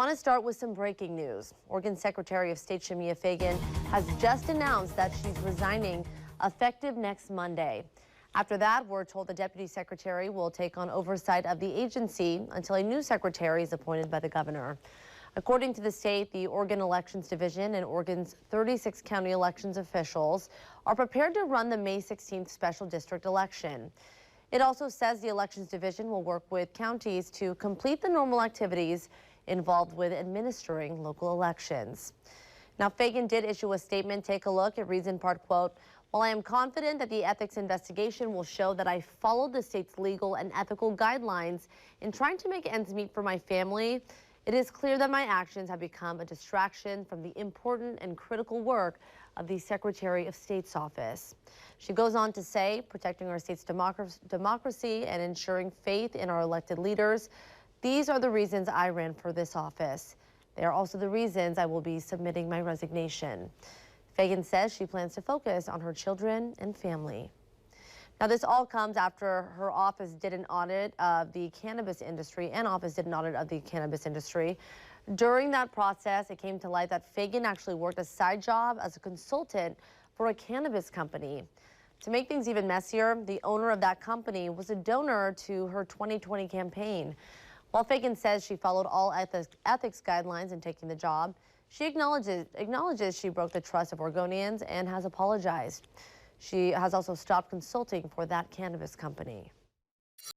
I want to start with some breaking news. Oregon Secretary of State Shemia Fagan has just announced that she's resigning effective next Monday. After that, we're told the Deputy Secretary will take on oversight of the agency until a new secretary is appointed by the governor. According to the state, the Oregon Elections Division and Oregon's 36 county elections officials are prepared to run the May 16th special district election. It also says the Elections Division will work with counties to complete the normal activities involved with administering local elections. Now, Fagan did issue a statement. Take a look. It reads in part, quote, "While I am confident that the ethics investigation will show that I followed the state's legal and ethical guidelines in trying to make ends meet for my family, it is clear that my actions have become a distraction from the important and critical work of the Secretary of State's office." She goes on to say, protecting our state's democracy and ensuring faith in our elected leaders, these are the reasons I ran for this office. They are also the reasons I will be submitting my resignation. Fagan says she plans to focus on her children and family. Now, this all comes after her office did an audit of the cannabis industry During that process, it came to light that Fagan actually worked a side job as a consultant for a cannabis company. To make things even messier, the owner of that company was a donor to her 2020 campaign. While Fagan says she followed all ethics guidelines in taking the job, she acknowledges she broke the trust of Oregonians and has apologized. She has also stopped consulting for that cannabis company.